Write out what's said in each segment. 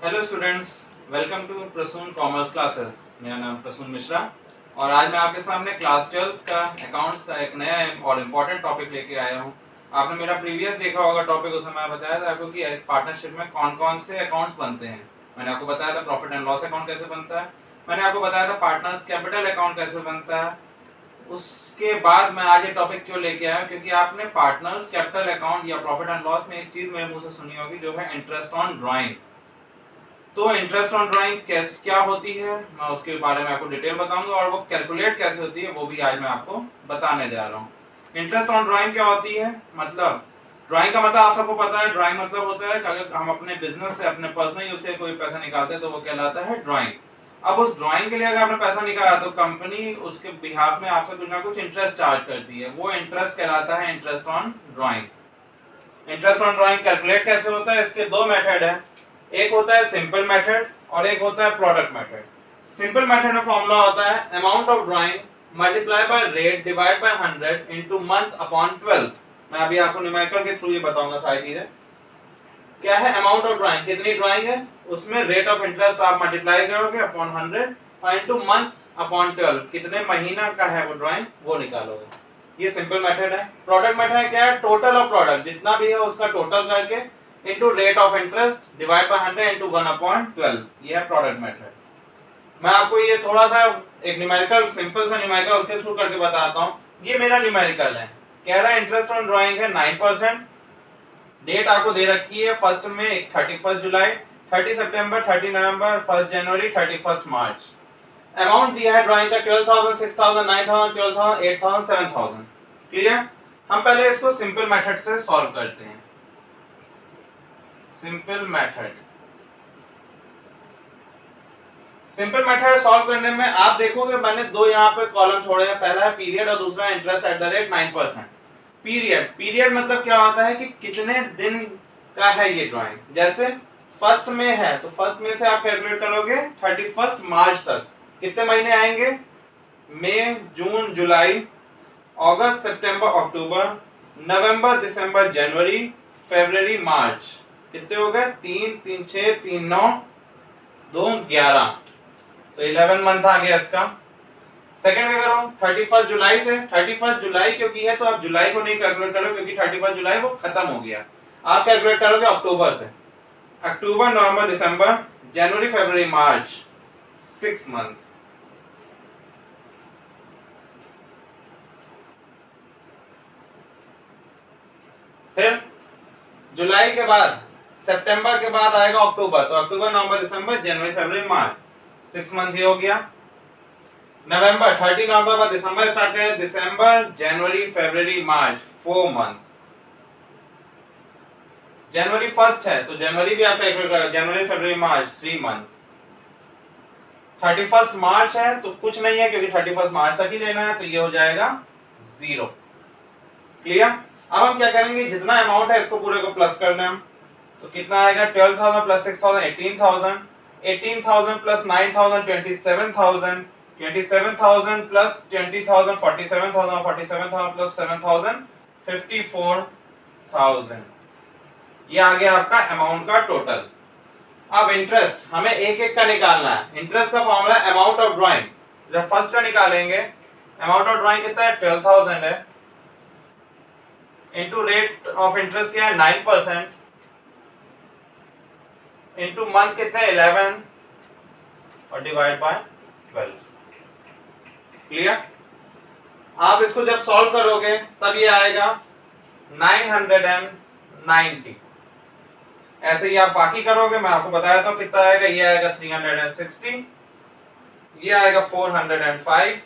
Hello students, welcome to Prasoon commerce classes. मेरा नाम प्रसून मिश्रा और आज मैं आपके सामने क्लास 12 का अकाउंट्स का एक नया और इम्पोर्टेंट टॉपिक लेके आया हूँ। आपने मेरा प्रीवियस देखा होगा टॉपिक, उसमें मैं बताया था आपको कि पार्टनरशिप में कौन कौन से अकाउंट्स बनते हैं। मैंने आपको बताया था प्रॉफिट एंड लॉस अकाउंट कैसे बनता है, मैंने आपको बताया था पार्टनर्स कैपिटल अकाउंट कैसे बनता है। उसके बाद मैं आज ये टॉपिक क्यों लेके आया, क्योंकि आपने पार्टनर्स कैपिटल अकाउंट या प्रॉफिट एंड लॉस में एक चीज मेरे मुंह से सुनी होगी, जो है इंटरेस्ट ऑन ड्राइंग। तो इंटरेस्ट ऑन ड्राइंग क्या होती है, मैं उसके बारे में आपको डिटेल बताऊंगा और वो कैलकुलेट कैसे होती है वो भी आज मैं आपको बताने जा रहा हूँ। इंटरेस्ट ऑन ड्राइंग क्या होती है, मतलब ड्राइंग का मतलब आप सबको पता है। ड्राइंग मतलब होता है कि अगर हम अपने बिजनेस से अपने पर्सनल यूज के कोई पैसा निकालते हैं तो वो कहलाता है ड्राइंग। अब उस ड्राइंग के लिए अगर आपने पैसा निकाला तो कंपनी उसके बिहाफ में आपसे कुछ ना कुछ इंटरेस्ट चार्ज करती है, वो इंटरेस्ट कहलाता है interest on drawing. Interest on drawing calculate कैसे होता है, इसके दो मेथड है। एक होता है सिंपल मेथड और एक होता है प्रोडक्ट मेथड। सिंपल मेथड में फॉर्मूला होता है amount of drawing multiply by rate divide by 100 into month upon 12। मैं अभी आपको न्यूमेरिकल के थ्रू ये बताऊंगा सारी चीजें। क्या है अमाउंट ऑफ ड्राइंग, कितनी ड्राइंग है, उसमें रेट ऑफ इंटरेस्ट आप मल्टीप्लाई करोगे अपॉन 100 और इनटू मंथ अपॉन 12, कितने महीना का है वो ड्राइंग वो निकालोगे। ये सिंपल मेथड है। प्रोडक्ट मेथड क्या है, टोटल ऑफ प्रोडक्ट जितना भी है उसका टोटल करके into rate of interest divide by 100 into 1/12, ये है प्रोडक्ट मेथड। मैं आपको ये थोड़ा सा एक न्यूमेरिकल, सिंपल सा न्यूमेरिकल उसके थ्रू करके बताता हूँ। ये मेरा न्यूमेरिकल है, कह रहा है इंटरेस्ट ऑन ड्राइंग है 9%। डेट आपको दे रखी है फर्स्ट में 31 जुलाई, 30 सितंबर, 30 नवंबर, 1 जनवरी, 31 मार्च। अमाउंट दिया है ड्राइंग का 12,000, 6,000, 9,000, 12,000, 8,000, 7,000। क्लियर। हम पहले इसको सिंपल मेथड से सॉल्व करते हैं। Simple method, simple method solve करने में आप देखोगे मैंने दो यहाँ पे कॉलम छोड़े हैं, पहला है पीरियड और दूसरा interest at the rate 9%। Period, period मतलब क्या होता है कि कितने दिन का है ये ड्राइंग। जैसे फर्स्ट में है तो फर्स्ट में से आप कैलकुलेट करोगे 31 मार्च तक, कितने महीने आएंगे, मई, जून, जुलाई, अगस्त, सितंबर, अक्टूबर, नवंबर, दिसंबर, जनवरी, फरवरी, मार्च। कितने हो गए, 3 3 6 3 9 2 11, तो 11 मंथ आ गया इसका। सेकंड में करो 31 जुलाई से, 31 जुलाई क्योंकि है तो आप जुलाई को नहीं कैलकुलेट करो क्योंकि 31 जुलाई वो खत्म हो गया। आप कैलकुलेट करोगे अक्टूबर से, अक्टूबर, नवंबर, दिसंबर, जनवरी, फरवरी, मार्च, 6 मंथ। फिर जुलाई के बाद, सितंबर के बाद आएगा अक्टूबर, तो अक्टूबर, नवंबर, दिसंबर, जनवरी, फरवरी, मार्च, 6 मंथ ही हो गया। नवंबर, 30 नवंबर बाद दिसंबर स्टार्ट करें, दिसंबर, जनवरी, फरवरी, मार्च, 4 मंथ। जनवरी फर्स्ट है तो जनवरी भी आप कैलकुलेट करो, जनवरी, फरवरी, मार्च, 3 मंथ। 31 मार्च है तो कुछ नहीं है क्योंकि 31 मार्च तक ही लेना है, तो ये हो जाएगा 0। क्लियर। अब हम क्या करेंगे, जितना अमाउंट है इसको पूरे को प्लस करना है। तो कितना आएगा, 12,000 प्लस 6,000 18,000, 18,000 प्लस 9,000 27,000, 27,000 प्लस 20,000 47,000, 47,000 प्लस 7,000 54,000। ये आ गया आपका अमाउंट का टोटल। अब इंटरेस्ट हमें एक एक का निकालना है। इंटरेस्ट का फॉर्मूला है अमाउंट ऑफ ड्राइंग। जब फर्स्ट का निकालेंगे, अमाउंट ऑफ ड्राइंग कितना है, 12,000 है, इनटू रेट ऑफ इंटरेस्ट क्या है 9%, इनटू मंथ कितने 11 और डिवाइड बाय 12। क्लियर। आप इसको जब सॉल्व करोगे तब ये आएगा 990। ऐसे ही आप बाकी करोगे, मैं आपको बताया था कितना आएगा, ये आएगा 360, ये आएगा 405,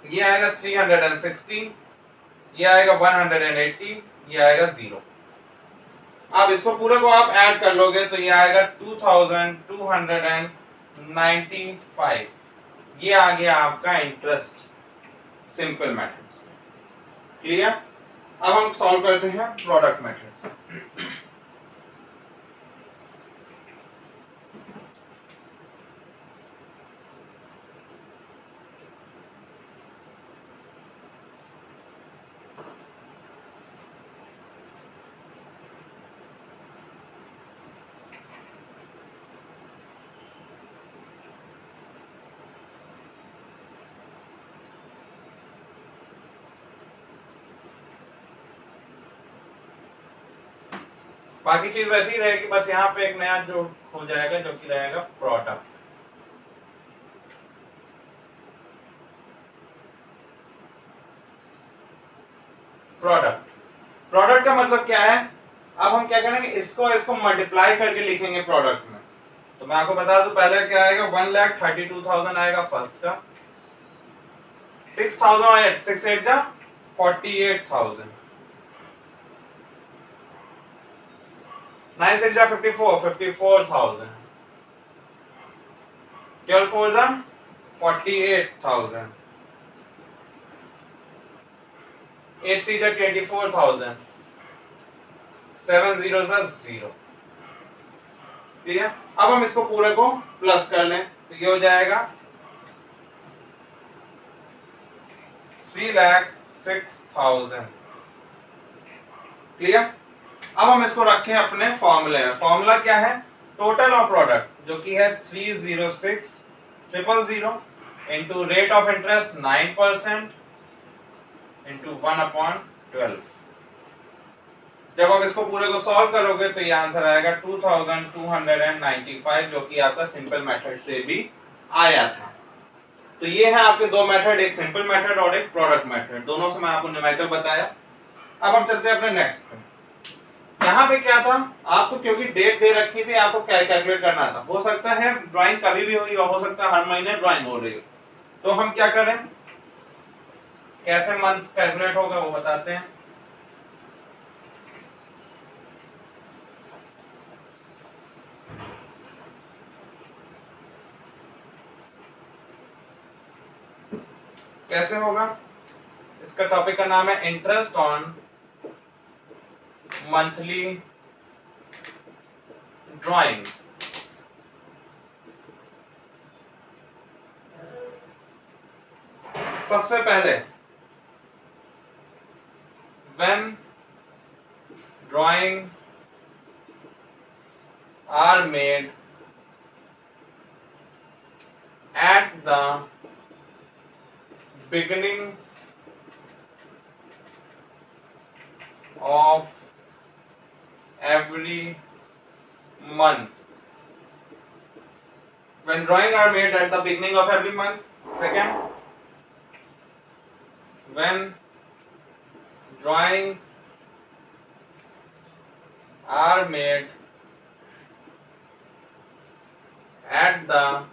ये आएगा 360, ये आएगा 180, ये आएगा 0। अब इसको पूरे को आप ऐड कर लोगे तो ये आएगा 2295। ये आ गया आपका इंटरेस्ट सिंपल मेथड से। क्लियर। अब हम सॉल्व करते हैं प्रोडक्ट मेथड से। बाकी चीज वैसी ही रहेगी, बस यहाँ पे एक नया जो हो जाएगा जो कि रहेगा प्रोडक्ट। प्रोडक्ट का मतलब क्या है, अब हम क्या करेंगे, इसको मल्टीप्लाई करके लिखेंगे प्रोडक्ट में। तो मैं आपको बता दूं पहले क्या आएगा, 1,32,000 आएगा फर्स्ट का, 6,000 6 8 जा 48,000, 9 6 जा 54 54,000, 12 4 जा 48,000, 8 3 जा 24,000, 7 0 जा 0। ठीक है, अब हम इसको पूरे को प्लस कर लें तो ये हो जाएगा 3,06,000। क्लियर। अब हम इसको रखें अपने फॉर्मूले में। फॉर्मूला क्या है, टोटल ऑफ प्रोडक्ट जो कि है 306,000 into rate of interest 9% into 1/12। जब आप इसको पूरे को सॉल्व करोगे तो ये आंसर आएगा 2295, जो कि आपका सिंपल मेथड से भी आया था। तो ये है आपके दो मेथड, एक सिंपल मेथड और एक प्रोडक्ट मेथड, दोनों से मैं आपको न्यूमेरिकल बताया। अब हम चलते हैं अपने नेक्स्ट पे। यहाँ पे क्या था, आपको क्योंकि डेट दे रखी थी, आपको कैलकुलेट करना था। हो सकता है ड्राइंग कभी भी हुई हो सकता है हर महीने ड्राइंग हो रही हो, तो हम क्या करें, कैसे मंथ कैलकुलेट होगा वो बताते हैं। कैसे होगा, इसका टॉपिक का नाम है इंटरेस्ट ऑन मंथली ड्राइंग। सबसे पहले when drawing are made at the beginning of every month, when drawing are made at the beginning of every month. Second, when drawing are made at the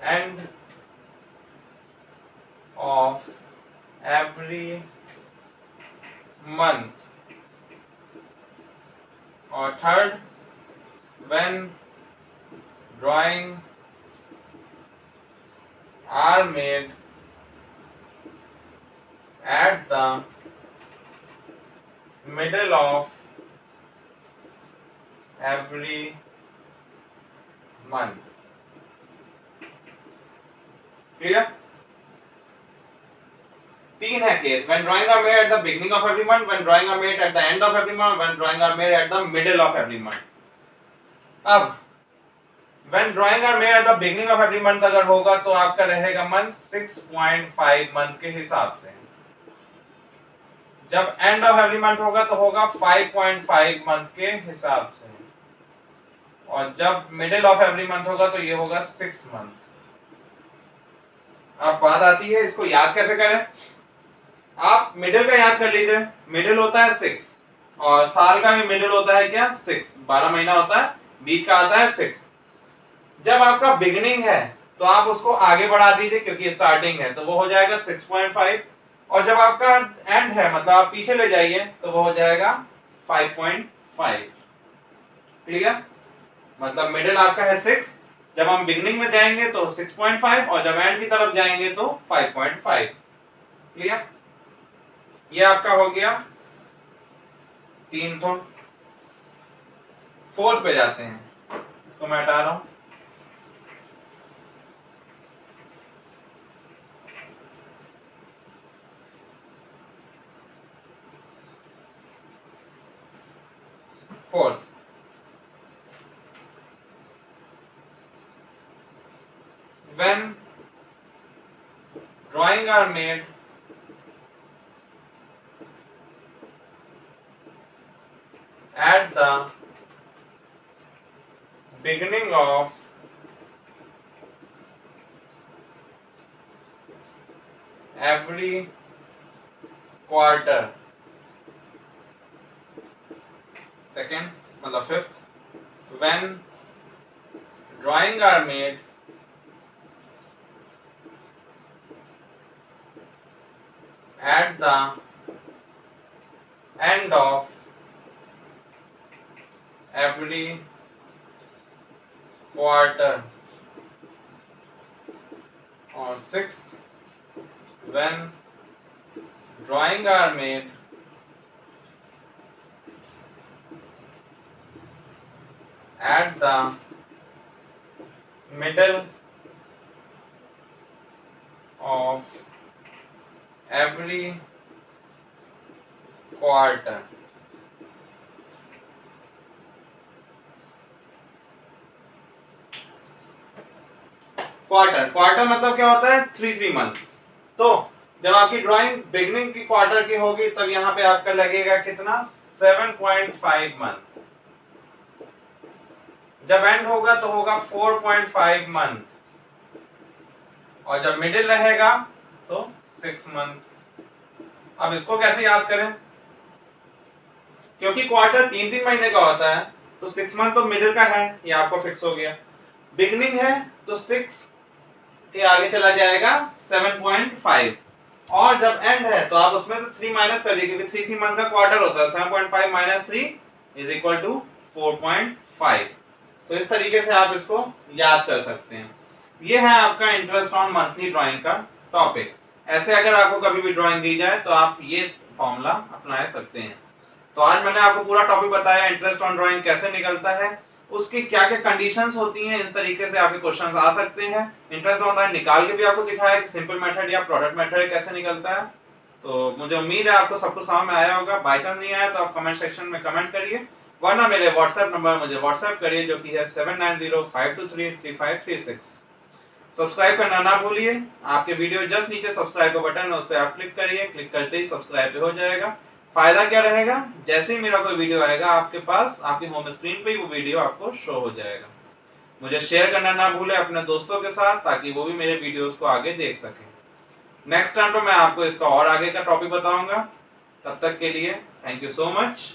end of every month. Or third, when drawing are made at the middle of every month. Clear. तीन है case, when drawing are made at the beginning of every month, when drawing are made at the end of every month, when drawing are made at the middle of every month. अब when drawing are made at the beginning of every month अगर होगा तो आपका रहेगा month 6.5 month के हिसाब से। जब एंड ऑफ एवरी मंथ होगा तो होगा 5.5 मंथ के हिसाब से, और जब मिडिल ऑफ एवरी मंथ होगा तो ये होगा 6 मंथ। अब बात आती है इसको याद कैसे करें। आप मिडिल का याद कर लीजिए, मिडिल होता है 6 और साल का भी मिडिल होता है क्या 6, 12 महीना होता है, बीच का आता है 6। जब आपका बिगिनिंग है तो आप उसको आगे बढ़ा दीजिए क्योंकि स्टार्टिंग है, तो वो हो जाएगा 6.5, और जब आपका एंड है मतलब आप पीछे ले जाइए तो वो हो जाएगा 5.5। क्लियर, मतलब मिडिल आपका है 6, जब हम बिगिनिंग में जाएंगे तो 6.5 और जब एंड की तरफ जाएंगे तो 5.5। क्लियर, ये आपका हो गया 3 तो। फोर्थ पे जाते हैं, इसको मैं हटा रहा हूं। Fourth, when drawing are made at the beginning of every quarter. Second, मतलब fifth, when drawing are made at the end of every quarter. और sixth, when drawing are made at the middle of every quarter. Quarter मतलब क्या होता है? 3 months. तो जब आपकी drawing beginning की क्वार्टर की होगी तब यहाँ पे आपका लगेगा कितना? 7.5 मंथ। जब एंड होगा तो होगा 4.5 मंथ, और जब मिडिल रहेगा तो 6 मंथ। अब इसको कैसे याद करें? क्योंकि क्वार्टर 3 महीने का होता है तो 6 मंथ तो मिडिल का है, ये आपको फिक्स हो गया। बिगनिंग है तो 6 के आगे चला जाएगा 7.5, और जब एंड है तो आप उसमें तो 3 माइनस कर दीजिए, क्योंकि 3 मंथ का क्वार्टर होता है। 7.5 माइनस 3 इज इक्वल टू 4.5। तो इस तरीके से आप इसको याद कर सकते हैं। ये है आपका इंटरेस्ट ऑन मंथली ड्राइंग का टॉपिक। ऐसे अगर आपको कभी भी ड्राइंग दी जाए तो आप ये फॉर्मूला अपना सकते हैं। तो आज मैंने आपको पूरा टॉपिक बताया, इंटरेस्ट ऑन ड्राइंग कैसे निकलता है, उसकी क्या क्या कंडीशंस होती हैं, इस तरीके से आपके क्वेश्चंस आ सकते हैं। इंटरेस्ट ऑन ड्राइंग निकाल के भी आपको दिखाया कि सिंपल मेथड या प्रोडक्ट मेथड कैसे निकलता है। तो मुझे उम्मीद है आपको सब कुछ समझ में आया होगा। बाई चांस नहीं आया तो आप कमेंट सेक्शन में कमेंट करिए, वरना मेरे व्हाट्सएप नंबर मुझे व्हाट्सएप करिए जो कि है 7905233536। सब्सक्राइब करना ना भूलिए। आपके वीडियो जस्ट नीचे सब्सक्राइब का बटन है, उस पर आप क्लिक करिए। क्लिक करते ही सब्सक्राइब हो जाएगा। फायदा क्या रहेगा? जैसे ही मेरा कोई वीडियो आएगा आपके पास, आपकी होम स्क्रीन पे ही वो वीडियो आपको शो हो जाएगा। मुझे शेयर करना ना भूले अपने दोस्तों के साथ, ताकि वो भी मेरे वीडियोस को आगे देख सकें। नेक्स्ट टाइम पे मैं आपको इसका और आगे का टॉपिक बताऊंगा। तब तक के लिए थैंक यू सो मच।